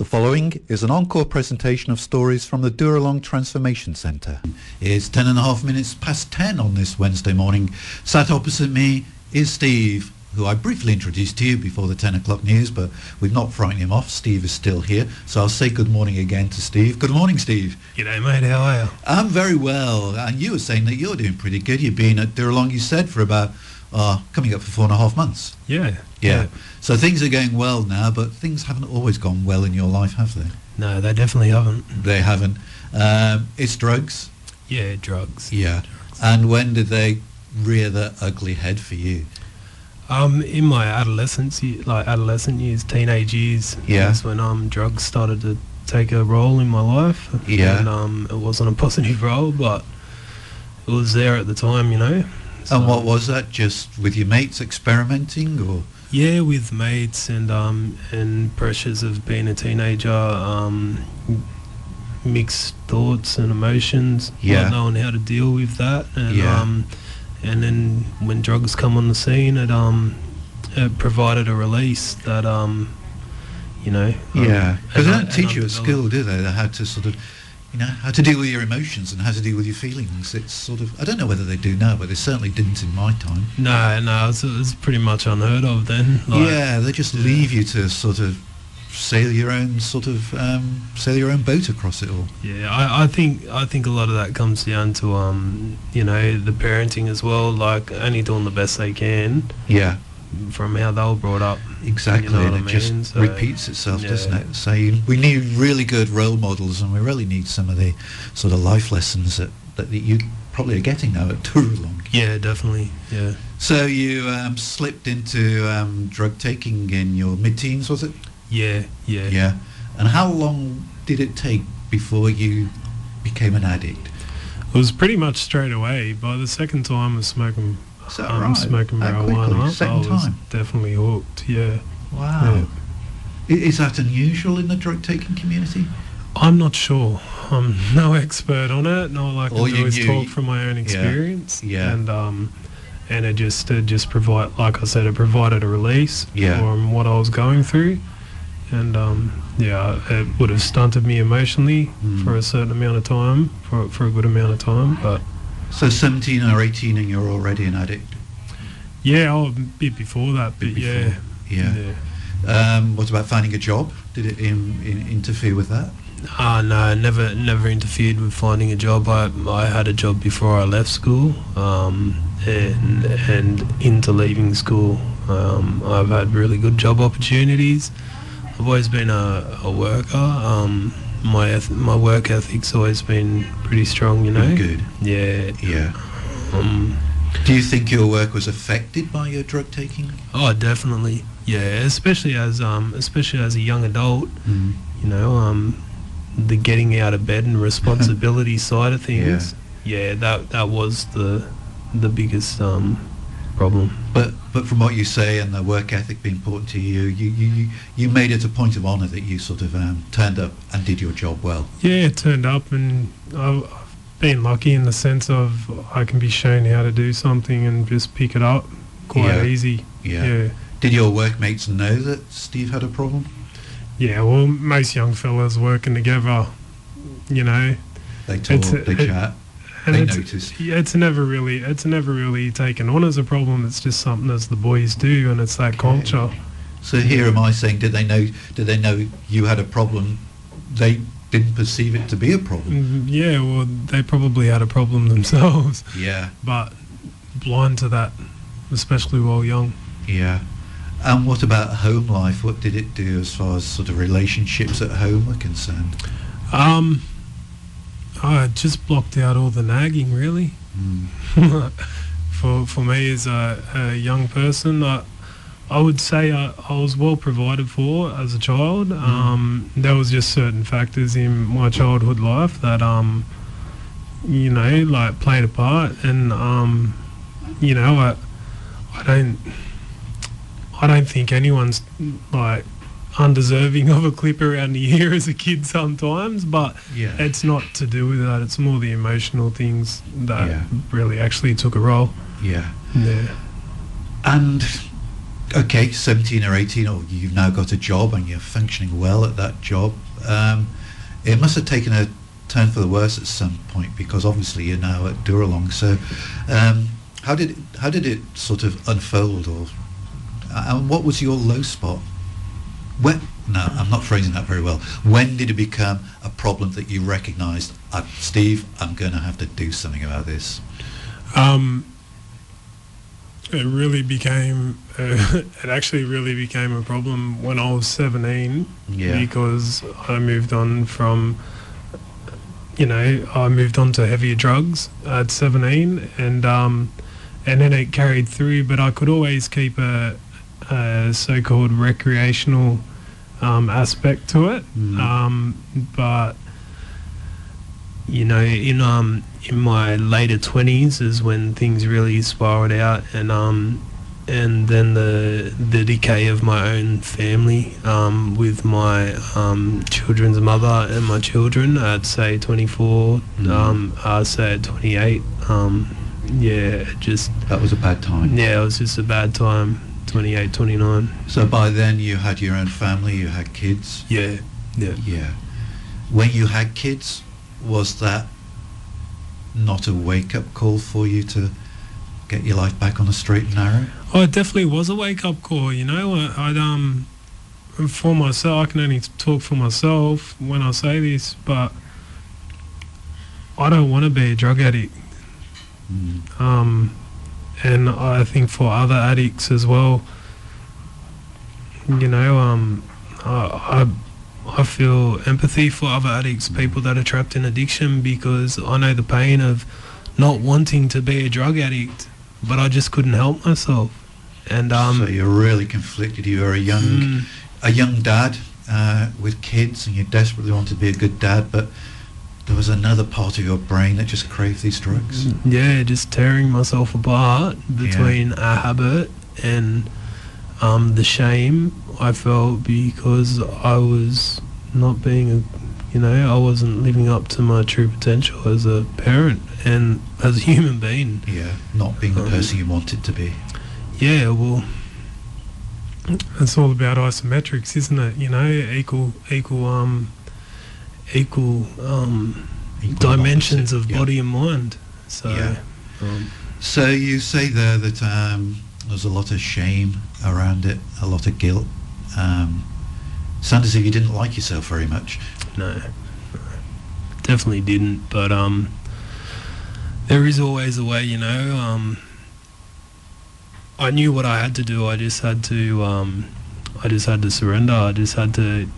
The following is an encore presentation of stories from the Dooralong Transformation Centre. It's 10.5 past 10 on this Wednesday morning. Sat opposite me is Steve, who I briefly introduced to you before the 10 o'clock news, but we've not frightened him off. Steve is still here, so I'll say good morning again to Steve. Good morning, Steve. G'day, mate. How are you? I'm very well, and you were saying that you're doing pretty good. You've been at Dooralong, you said, for about coming up for 4.5 months. Yeah. So things are going well now, but things haven't always gone well in your life, have they? No, they definitely haven't. They haven't. It's drugs. Yeah, drugs. Yeah. Drugs. And when did they rear their ugly head for you? In my adolescent years, teenage years, that's when drugs started to take a role in my life. Yeah. And it wasn't a positive role, but it was there at the time, you know. So, and what was that? Just with your mates experimenting, or? Yeah, with mates and pressures of being a teenager, mixed thoughts and emotions, not knowing how to deal with that, and then when drugs come on the scene, it provided a release that because they don't teach you at school, do they? How to sort of, how to deal with your emotions and how to deal with your feelings. It's sort of, I don't know whether they do now, but they certainly didn't in my time. No, it was pretty much unheard of then. They just leave you to sort of sail your own boat across it all. Yeah, I think a lot of that comes down to the parenting as well, like only doing the best they can. Yeah. From how they were brought up. Exactly, and it just repeats itself, doesn't it? So we need really good role models, and we really need some of the sort of life lessons that you probably are getting now at Dooralong. Yeah, definitely, yeah. So you slipped into drug taking in your mid-teens, was it? Yeah. And how long did it take before you became an addict? It was pretty much straight away. By the second time I was smoking smoking marijuana, I was definitely hooked. Yeah. Wow. Yeah. Is that unusual in the drug taking community? I'm not sure. I'm no expert on it. No, I can always talk from my own experience. Yeah. And it just provided, like I said, it provided a release from what I was going through. And it would have stunted me emotionally for a certain amount of time, for a good amount of time, but. So 17 or 18 and you're already an addict? Yeah, a bit before that, but yeah. What about finding a job? Did it interfere with that? No, never interfered with finding a job. I had a job before I left school, and into leaving school. I've had really good job opportunities. I've always been a worker. My work ethic's always been pretty strong, you know. Good. Yeah. Do you think your work was affected by your drug taking? Oh, definitely. Yeah, especially as a young adult. The getting out of bed and responsibility side of things. Yeah, that was the biggest problem. But from what you say and the work ethic being important to you, you made it a point of honour that you sort of turned up and did your job well. Yeah, turned up, and I've been lucky in the sense of I can be shown how to do something and just pick it up quite easy. Yeah. Did your workmates know that Steve had a problem? Yeah, well, most young fellas working together, they talk, they chat. And they notice. Yeah, it's never really taken on as a problem. It's just something as the boys do, and it's that culture. So here am I saying, did they know you had a problem? They didn't perceive it to be a problem. Yeah, well, they probably had a problem themselves. Yeah. But blind to that, especially while young. Yeah. And what about home life? What did it do as far as sort of relationships at home were concerned? I just blocked out all the nagging, really. For me as a young person, I would say I was well provided for as a child. There was just certain factors in my childhood life that played a part, and I don't think anyone's undeserving of a clip around the ear as a kid sometimes, but it's not to do with that. It's more the emotional things that really actually took a role. Yeah. Yeah. And Okay, 17 or 18, or you've now got a job and you're functioning well at that job. It must have taken a turn for the worse at some point, because obviously you're now at Dooralong. So how did it sort of unfold, or and what was your low spot? When, no, I'm not phrasing that very well. When did it become a problem that you recognised, Steve, I'm going to have to do something about this? It really became, it actually really became a problem when I was 17, because I moved on from, I moved on to heavier drugs at 17, and then it carried through, but I could always keep a so-called recreational aspect to it, but in my later 20s is when things really spiraled out, and then the decay of my own family, with my children's mother and my children at say 24, I'd say at 28, that was a bad time. Yeah, it was just a bad time. 28, 29. So by then you had your own family, you had kids? Yeah. When you had kids, was that not a wake-up call for you to get your life back on the straight and narrow? Oh, it definitely was a wake-up call, I'd for myself, I can only talk for myself when I say this, but I don't want to be a drug addict. And I think for other addicts as well, I feel empathy for other addicts, people that are trapped in addiction, because I know the pain of not wanting to be a drug addict, but I just couldn't help myself. And so you're really conflicted. You were a young dad with kids, and you desperately wanted to be a good dad, but there was another part of your brain that just craved these drugs. Yeah, just tearing myself apart between a habit and the shame I felt because I was not being I wasn't living up to my true potential as a parent and as a human being. Yeah, not being the person you wanted to be. Yeah, well, it's all about isometrics, isn't it? Equal dimensions of body and mind. So, so you say there that there's a lot of shame around it, a lot of guilt. Sounds as if you didn't like yourself very much. No, definitely didn't. But there is always a way, I knew what I had to do. I just had to surrender. I just had to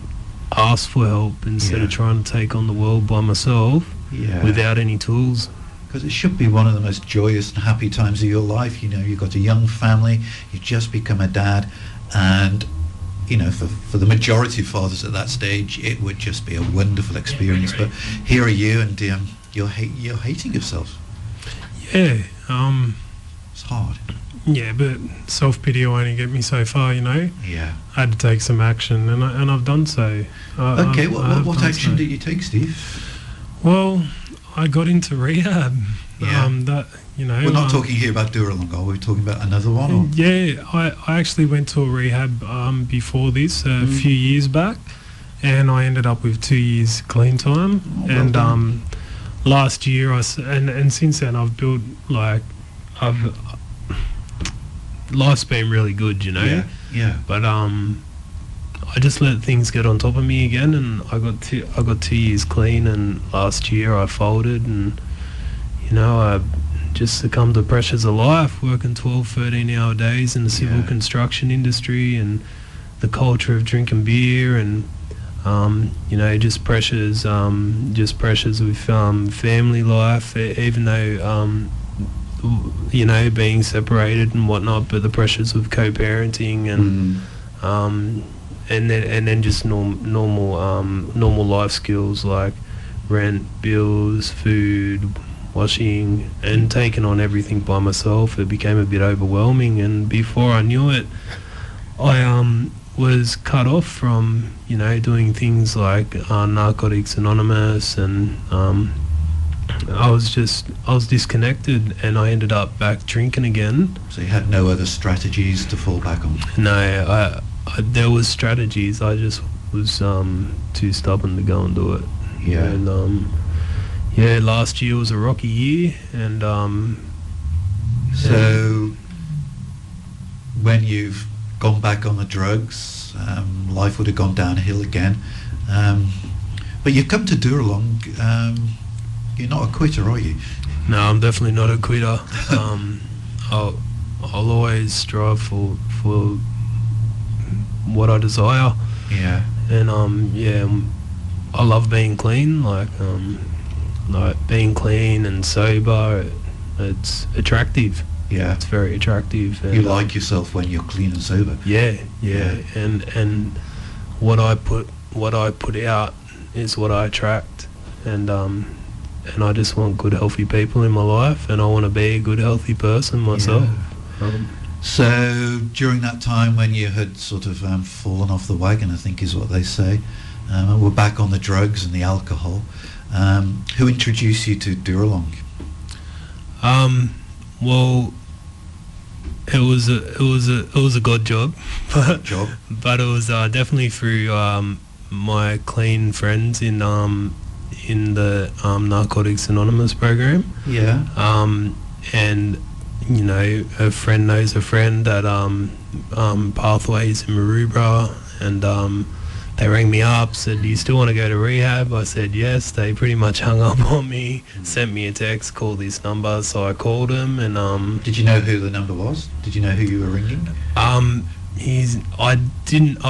ask for help instead of trying to take on the world by myself without any tools. Because it should be one of the most joyous and happy times of your life. You've got a young family, you've just become a dad, and for the majority of fathers at that stage, it would just be a wonderful experience. But here are you, and you're hating yourself. Yeah, it's hard. Yeah, but self-pity will only get me so far, Yeah. I had to take some action, and I've done so. Okay, what action did you take, Steve? Well, I got into rehab. Yeah. We're not talking here about Dooralong, are we? Talking about another one? Or? Yeah, I actually went to a rehab before this, a few years back, and I ended up with 2 years clean time. Last year, and since then, I've built, life's been really good, Yeah. But I just let things get on top of me again, and I got 2 years clean, and last year I folded, and I just succumbed to pressures of life, working 12, 13-hour days in the civil construction industry, and the culture of drinking beer, and just pressures with family life, even though being separated and whatnot, but the pressures of co-parenting and then just normal life skills like rent, bills, food, washing, and taking on everything by myself. It became a bit overwhelming, and before I knew it, I was cut off from doing things like Narcotics Anonymous and I was disconnected, and I ended up back drinking again. So you had no other strategies to fall back on? No, there was strategies. I just was too stubborn to go and do it. Yeah. And last year was a rocky year, and so when you've gone back on the drugs, life would have gone downhill again. But you've come to Dooralong. You're not a quitter, are you? No, I'm definitely not a quitter. I'll always strive for what I desire. Yeah. And I love being clean. Like being clean and sober. It's attractive. Yeah. It's very attractive. And, you like yourself when you're clean and sober. Yeah. And what I put out is what I attract. And I just want good, healthy people in my life, and I want to be a good, healthy person myself. Yeah. So during that time when you had sort of fallen off the wagon, I think is what they say, and we're back on the drugs and the alcohol. Who introduced you to Dooralong? Well, it was a good job, but it was definitely through my clean friends in the Narcotics Anonymous program. Yeah. And you know, a friend knows a friend at Pathways in Maroubra, and they rang me up, said, "Do you still want to go to rehab?" I said yes. They pretty much hung up on me, sent me a text, "Call this number." So I called him, and Did you know who the number was? Did you know who you were ringing? I've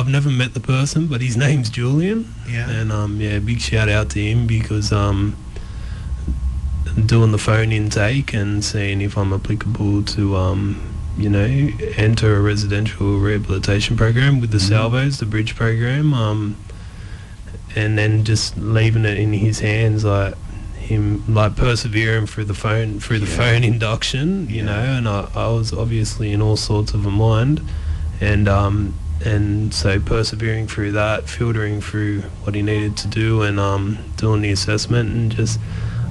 never met the person, but his name's Julian. Yeah. And big shout out to him, because doing the phone intake and seeing if I'm applicable to enter a residential rehabilitation program with the Salvos, the bridge program, and then just leaving it in his hands, like him like persevering through the phone phone induction, you know, and I was obviously in all sorts of a mind, and so persevering through that, filtering through what he needed to do, and doing the assessment, and just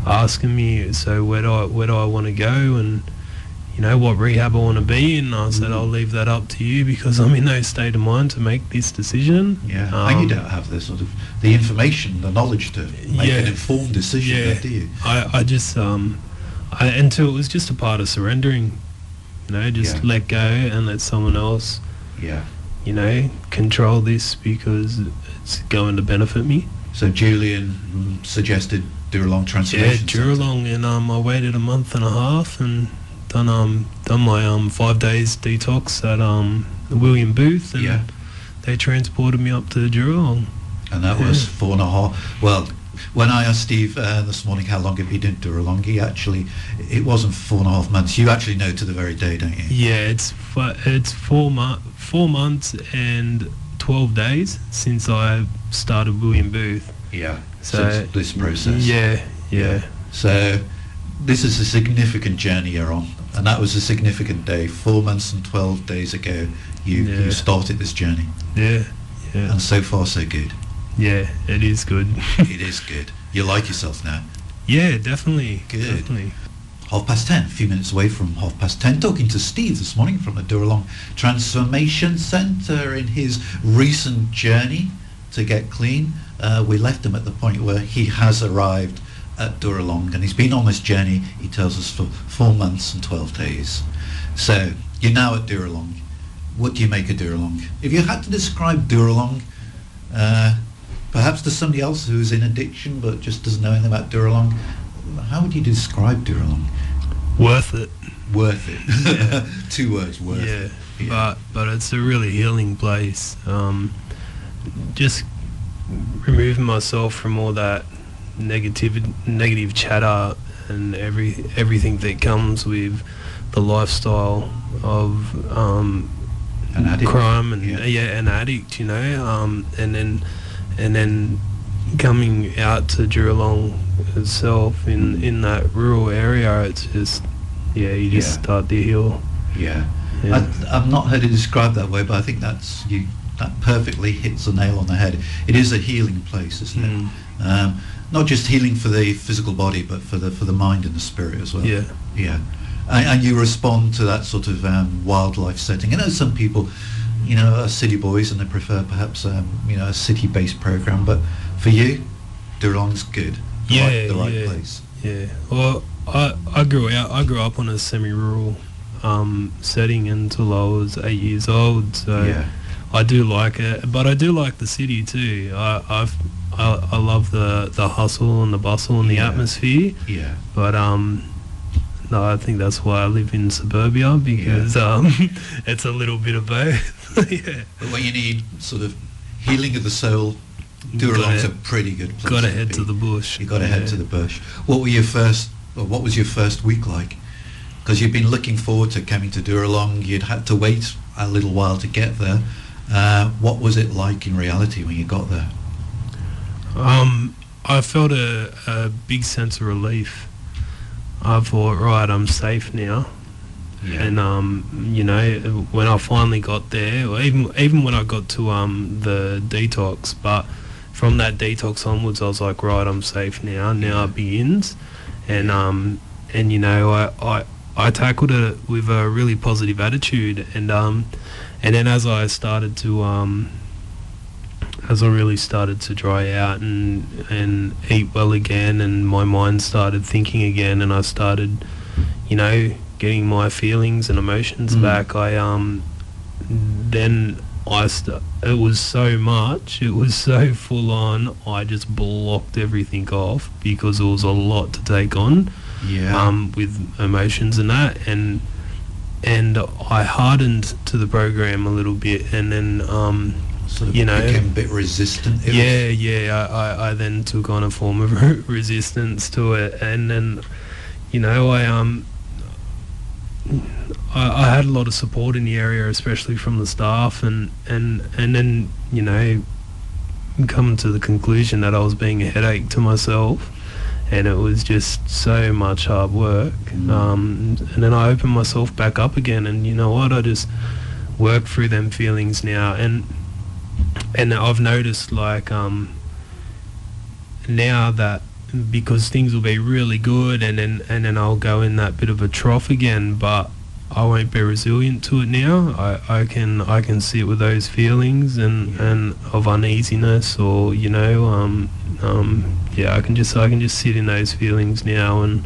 asking me, so where do I want to go, and you know, what rehab I want to be in. I said, I'll leave that up to you, because I'm in no state of mind to make this decision. Yeah, and you don't have the sort of the information, the knowledge to make an informed decision, do you? I just until it was just a part of surrendering, you know, just let go and let someone else, you know, control this, because it's going to benefit me. So Julian suggested Dooralong Transformation Centre. Dooralong, and I waited a month and a half and done my 5 days detox at William Booth, and they transported me up to Dooralong. And that was 4.5. Well, when I asked Steve this morning how long have you been doing Dooralong, it wasn't 4.5 months. You actually know to the very day, don't you? Yeah, it's 4 months and 12 days since I started William Booth. Yeah. So since this process. Yeah. So this is a significant journey you're on, and that was a significant day. 4 months and 12 days ago, you started this journey. Yeah. And so far, so good. Yeah, it is good. It is good. You like yourself now? Yeah, definitely. Good. Definitely. 10:30, a few minutes away from 10:30, talking to Steve this morning from the Dooralong Transformation Centre in his recent journey to get clean. We left him at the point where he has arrived at Dooralong, and he's been on this journey, he tells us, for 4 months and 12 days. So you're now at Dooralong. What do you make of Dooralong? If you had to describe Dooralong, perhaps to somebody else who's in addiction but just doesn't know anything about Dooralong, how would you describe Dooralong? Worth it. Worth it. 2 words, worth it. Yeah. But it's a really healing place. Just removing myself from all that negative chatter and everything that comes with the lifestyle of an addict. Crime and an addict, you know, and then coming out to Dooralong itself in that rural area, it's just you just start to heal. I've not heard it described that way, but I think that's that perfectly hits the nail on the head. It is a healing place, isn't it? Not just healing for the physical body, but for the mind and the spirit as well. Yeah. Yeah. And you respond to that sort of wildlife setting. I know some people, are city boys and they prefer perhaps a city-based program, but for you, Dooralong's good. The right place. Yeah. Well, I grew up on a semi-rural setting until I was 8 years old. So Yeah. I do like it, but I do like the city too. I love the hustle and the bustle and the atmosphere. Yeah. But no, I think that's why I live in suburbia, because it's a little bit of both. Yeah. But when you need sort of healing of the soul, Dooralong's a pretty good place. Got to head to the bush. You got to head to the bush. What was your first week like? Because you've been looking forward to coming to Dooralong. You'd had to wait a little while to get there. What was it like in reality when you got there? I felt a big sense of relief. I thought, right, I'm safe now. Yeah. And when I finally got there, or even when I got to the detox, but from that detox onwards, I was like, right, I'm safe now. Now it begins, and I tackled it with a really positive attitude, and then as I started to as I really started to dry out and eat well again, and my mind started thinking again, and I started, getting my feelings and emotions back. It was so much, it was so full on, I just blocked everything off because it was a lot to take on. With emotions and that, and I hardened to the program a little bit, and then became a bit resistant. I then took on a form of resistance to it, and then I had a lot of support in the area, especially from the staff, and then come to the conclusion that I was being a headache to myself, and it was just so much hard work. And then I opened myself back up again, and you know what, I just work through them feelings now, and I've noticed, like, now that, because things will be really good, and then I'll go in that bit of a trough again, but I won't be resilient to it now. I can sit with those feelings and of uneasiness, or I can just sit in those feelings now and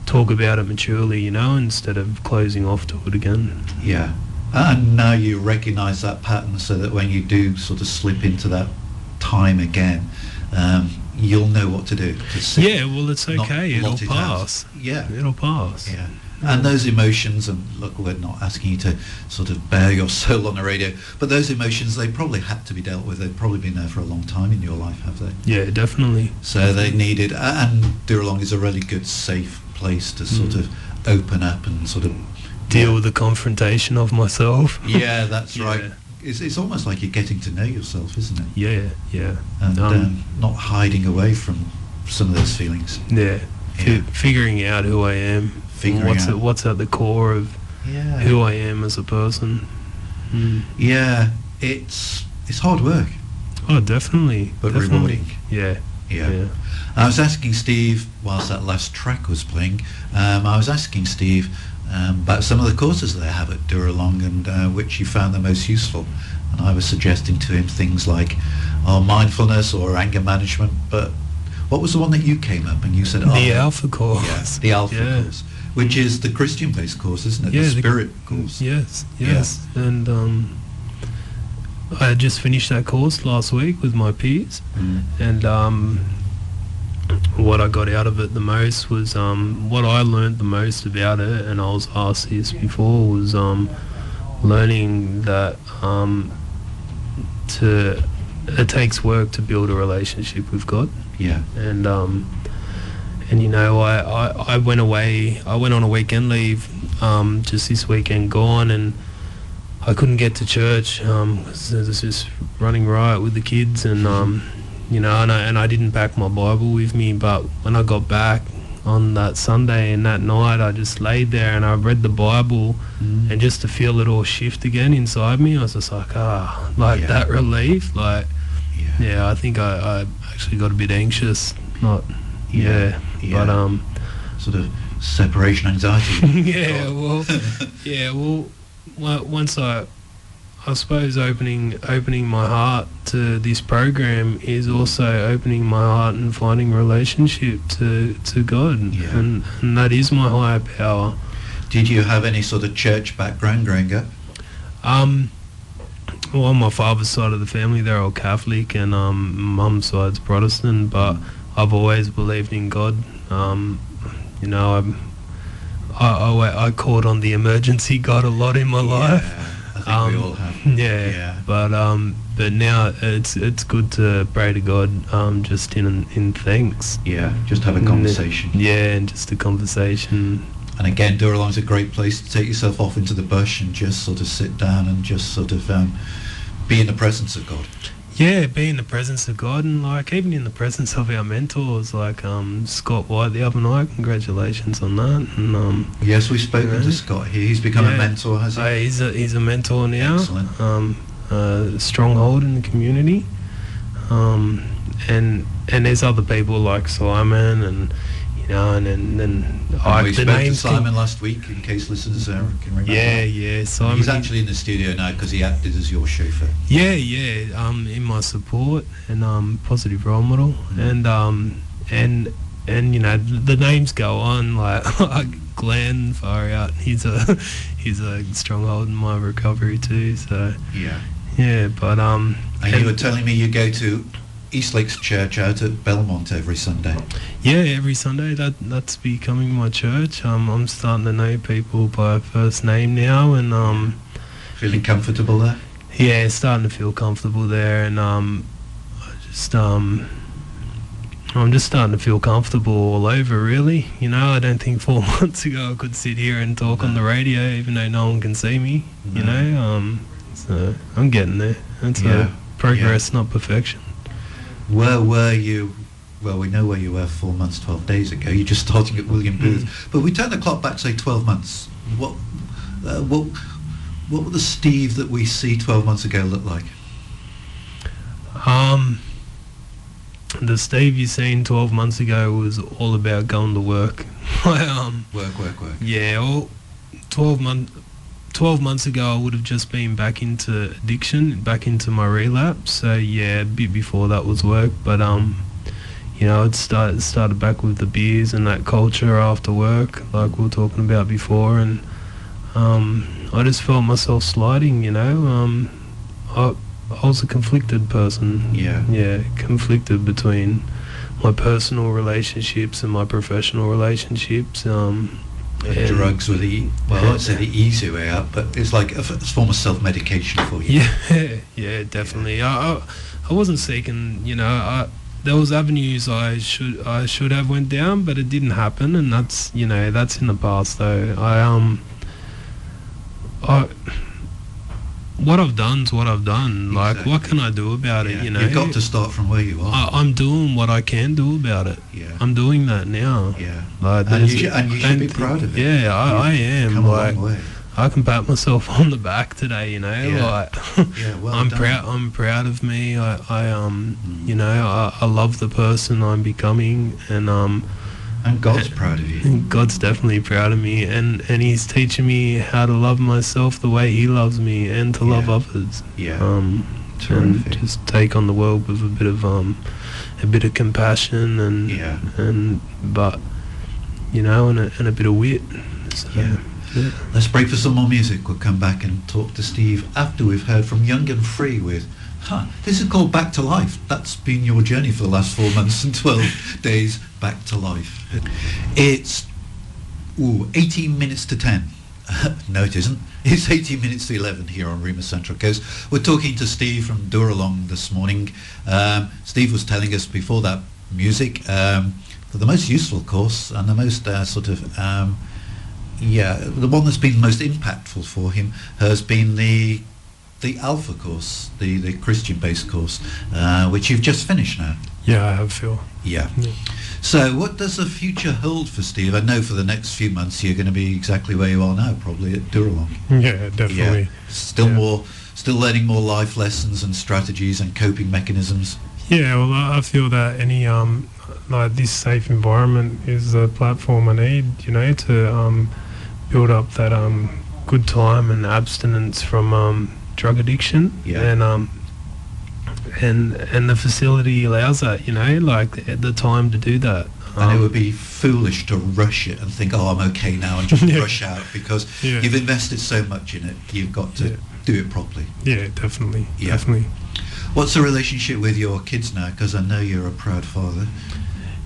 talk about it maturely, instead of closing off to it again. Yeah. And now you recognise that pattern, so that when you do sort of slip into that time again, you'll know what to do. Yeah, well, it's okay. It'll pass. Yeah. It'll pass. Yeah. And those emotions, and look, we're not asking you to sort of bare your soul on the radio, but those emotions, they probably had to be dealt with. They've probably been there for a long time in your life, have they? Yeah, definitely. So they needed, and Dooralong is a really good, safe place to sort of open up and sort of deal with the confrontation of myself. Yeah, that's right. It's almost like you're getting to know yourself, isn't it? Yeah. And not hiding away from some of those feelings. Yeah. Figuring out who I am. What's at the core of who I am as a person. Yeah, it's hard work. Oh, definitely. But rewarding. Yeah. I was asking Steve, whilst that last track was playing, I was asking Steve about some of the courses they have at Dooralong, and which he found the most useful. And I was suggesting to him things like mindfulness or anger management, but what was the one that you came up and you said? The Alpha course. Yeah, the Alpha course, which is the Christian-based course, isn't it? Yeah, the Spirit course. Yes. Yeah. And I just finished that course last week with my peers, and what I got out of it the most was what I learned the most about it, and I was asked this before, was learning that it takes work to build a relationship with God. Yeah. And I went away. I went on a weekend leave just this weekend gone, and I couldn't get to church because it was just running riot with the kids, and and I didn't pack my Bible with me. But when I got back, on that Sunday, and that night I just laid there and I read the Bible, and just to feel it all shift again inside me, I was just like, that relief. Like, I think I actually got a bit anxious. Not, but sort of separation anxiety. Once I suppose opening my heart to this program is also opening my heart and finding relationship to God, and that is my higher power. Did you have any sort of church background growing up? Well, on my father's side of the family, they're all Catholic, and mum's side's Protestant, but I've always believed in God. I called on the emergency God a lot in my life. I think we all have. But now it's good to pray to God, just in thanks. Yeah, just have a conversation. And just a conversation. And again, Dooralong's a great place to take yourself off into the bush and just sort of sit down and just sort of be in the presence of God. Yeah, be in the presence of God, and like even in the presence of our mentors, like Scott White the other night. Congratulations on that. And yes, we've spoken to Scott. He's become a mentor, has he? He's a mentor now. Excellent. Stronghold in the community. And there's other people like Simon, and we spoke to Simon last week, in case listeners can remember. Simon. He's actually in the studio now because he acted as your chauffeur. In my support and positive role model, and the names go on, like Glenn, far out. He's a stronghold in my recovery too. So but and you were telling me you go to Eastlake's Church out at Belmont every Sunday. Every Sunday. That's becoming my church. I'm starting to know people by first name now, and feeling comfortable there. Starting to feel comfortable there, and I'm just starting to feel comfortable all over, really. I don't think 4 months ago I could sit here and talk on the radio, even though no one can see me. So I'm getting there. It's progress, not perfection. Where were you? Well, we know where you were 4 months, 12 days ago. You're just starting at William Booth. But we turn the clock back, say 12 months. What would the Steve that we see 12 months ago look like? The Steve you seen 12 months ago was all about going to work. Work. Yeah, 12 months ago I would have just been back into addiction, back into my relapse. So a bit before that was work, but it started back with the beers and that culture after work, like we were talking about before, and I just felt myself sliding. I was a conflicted person. Conflicted between my personal relationships and my professional relationships. Drugs were I'd say the easy way out, but it's like a form of self-medication for you. Yeah, definitely. I wasn't seeking, there was avenues I should have went down, but it didn't happen, and that's in the past though. What I've done's what I've done. Like, exactly. What can I do about it? You've got to start from where you are. I'm doing what I can do about it. I'm doing that now. Like, and you should be proud of it. I am. Come a long way. I can pat myself on the back today. Well I'm done. proud. I'm proud of me. I love the person I'm becoming, and God's proud of you. God's definitely proud of me, and He's teaching me how to love myself the way He loves me, and to love others. Terrific. And just take on the world with a bit of compassion and a bit of wit. So, Let's break for some more music. We'll come back and talk to Steve after we've heard from Young and Free with this is called Back to Life. That's been your journey for the last 4 months and 12 days. Back to life. It's 18 minutes to 10. No, it isn't. It's 18 minutes to 11 here on Rima Central Coast. We're talking to Steve from Dooralong this morning. Steve was telling us before that music, for the most useful course and the most the one that's been most impactful for him has been the Alpha course, the Christian-based course, which you've just finished now. Yeah, I have, Phil. Yeah. So what does the future hold for Steve? I know for the next few months you're going to be exactly where you are now, probably at Dooralong. Yeah, definitely. Still learning more life lessons and strategies and coping mechanisms. Yeah, well, I feel that any like this safe environment is the platform I need, to build up that good time and abstinence from drug addiction. Yeah. And the facility allows that, like the time to do that. And it would be foolish to rush it and think, oh, I'm okay now, and just rush out, because you've invested so much in it. You've got to do it properly. Yeah, definitely. Yeah. Definitely. What's the relationship with your kids now? Because I know you're a proud father.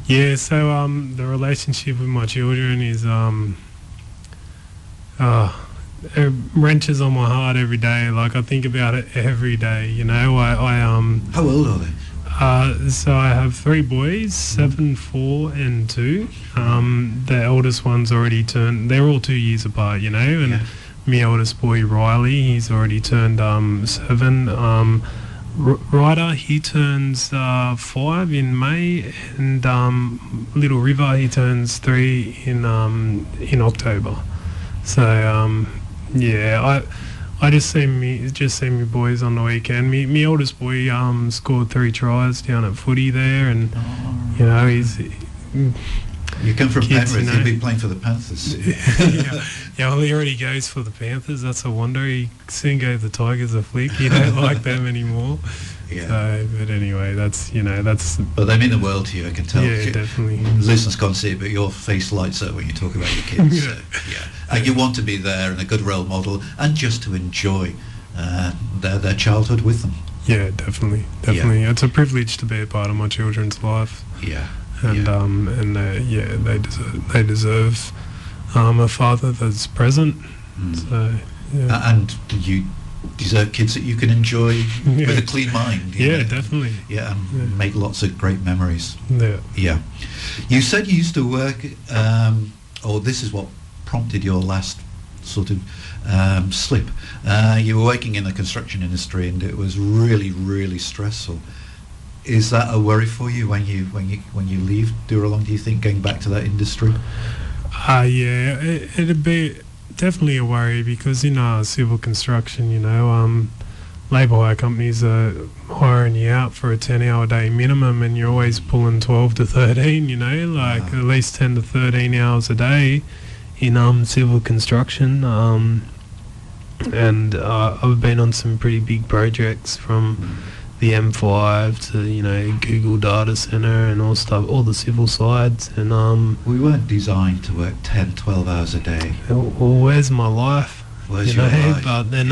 Yeah, so the relationship with my children is it wrenches on my heart every day. Like, I think about it every day. How old are they? So I have 3 boys, 7, 4, and 2. The eldest one's already turned. They're all 2 years apart, and my eldest boy Riley, he's already turned 7. Ryder, he turns 5 in May, and little River, he turns 3 in October. So I just see me boys on the weekend. Me oldest boy scored 3 tries down at footy there, and he's. You come from kids, Penrith. You've been playing for the Panthers. Well, he already goes for the Panthers. That's a wonder. He soon gave the Tigers a flick. He don't like them anymore. Yeah. So, but anyway, that's. But they mean the world to you, I can tell. Yeah, definitely. Listeners can't see it, but your face lights up when you talk about your kids. So, and you want to be there and a good role model, and just to enjoy their childhood with them. Yeah, definitely. Yeah. It's a privilege to be a part of my children's life. Yeah. And they deserve a father that's present. So, and you deserve kids that you can enjoy with a clean mind. Definitely. Yeah, and make lots of great memories. Yeah. You said you used to work, or this is what prompted your last sort of slip. You were working in the construction industry, and it was really, really stressful. Is that a worry for you when you leave Dooralong? Do you think going back to that industry? It'd be definitely a worry, because in civil construction, labour hire companies are hiring you out for a 10-hour day minimum, and you're always pulling 12 to 13. At least 10 to 13 hours a day in civil construction. And I've been on some pretty big projects from the M5 to Google Data Centre and all the civil sides, and we weren't designed to work 10, 12 hours a day. Well, where's my life? Where's your life? But then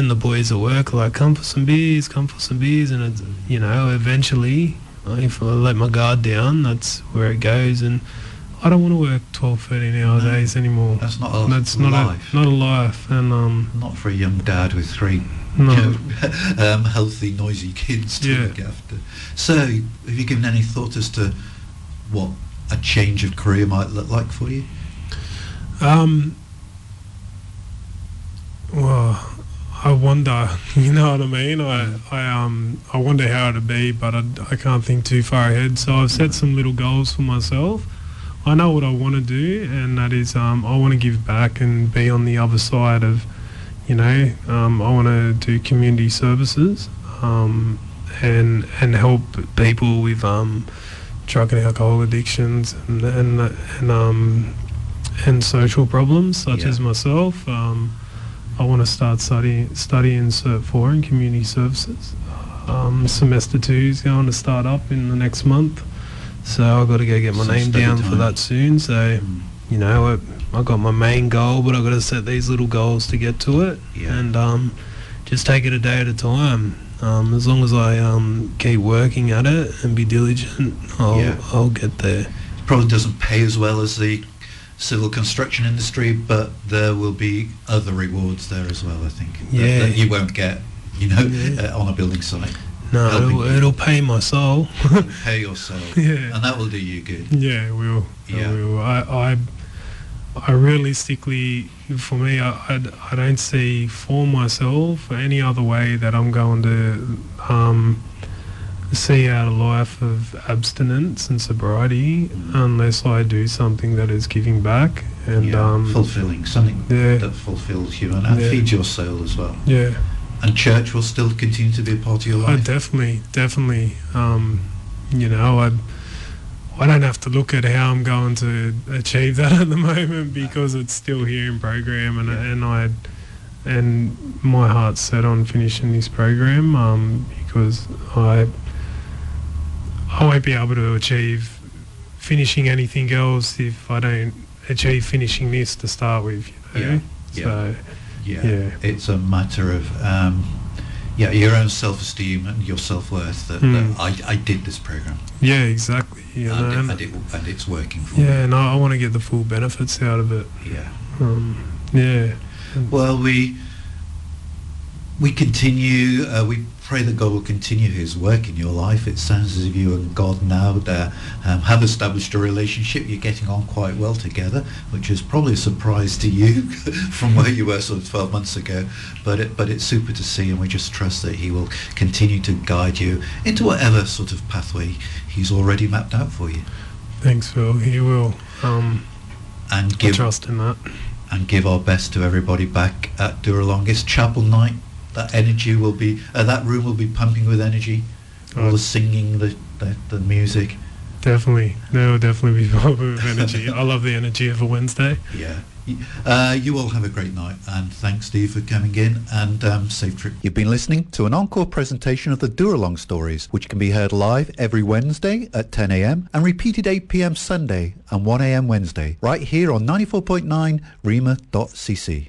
the boys at work are like, come for some beers, and it's, eventually, if I let my guard down, that's where it goes, and I don't want to work 12, 13-hour days anymore. That's not a life. Not a life, and not for a young dad with 3 healthy, noisy kids to look after. So, have you given any thought as to what a change of career might look like for you? Well, I wonder. You know what I mean? I wonder how it'd be, but I can't think too far ahead. So I've set some little goals for myself. I know what I want to do, and that is I want to give back and be on the other side of. I want to do community services and help people with drug and alcohol addictions and social problems such as myself. I want to start studying Cert 4 in community services. Semester 2 is going to start up in the next month, so I've got to go get my name down for that soon. So I got my main goal, but I've got to set these little goals to get to it, and just take it a day at a time. As long as I keep working at it and be diligent, I'll get there. It probably doesn't pay as well as the civil construction industry, but there will be other rewards there as well, I think, that you won't get, on a building site. No, it'll pay my soul. Pay your soul. And that will do you good. Yeah, it will. Yeah. It will. I realistically, for me, I don't see for myself any other way that I'm going to see out a life of abstinence and sobriety unless I do something that is giving back and fulfilling, something that fulfills you and feeds your soul as well. Yeah. And church will still continue to be a part of your life? Definitely. You know, I don't have to look at how I'm going to achieve that at the moment because it's still here in program, and my heart's set on finishing this program because I won't be able to achieve finishing anything else if I don't achieve finishing this to start with. You know? So, it's a matter of your own self-esteem and your self-worth that I did this program. Yeah, exactly. And it's working for me. Yeah, and I want to get the full benefits out of it. Yeah. Well, we continue. We pray that God will continue His work in your life. It sounds as if you and God now have established a relationship. You're getting on quite well together, which is probably a surprise to you from where you were sort of 12 months ago. But it's super to see, and we just trust that He will continue to guide you into whatever sort of pathway He's already mapped out for you. Thanks, Phil. He will. I trust in that. And give our best to everybody back at Dooralong. It's chapel night. That energy will be, that room will be pumping with energy. All the singing, the music. Definitely. There will definitely be pumping with energy. I love the energy of a Wednesday. Yeah. You all have a great night, and thanks, Steve, for coming in, and safe trip. You've been listening to an encore presentation of the Dooralong stories, which can be heard live every Wednesday at 10 a.m. and repeated 8 p.m. Sunday and 1 a.m. Wednesday, right here on 94.9 rema.cc.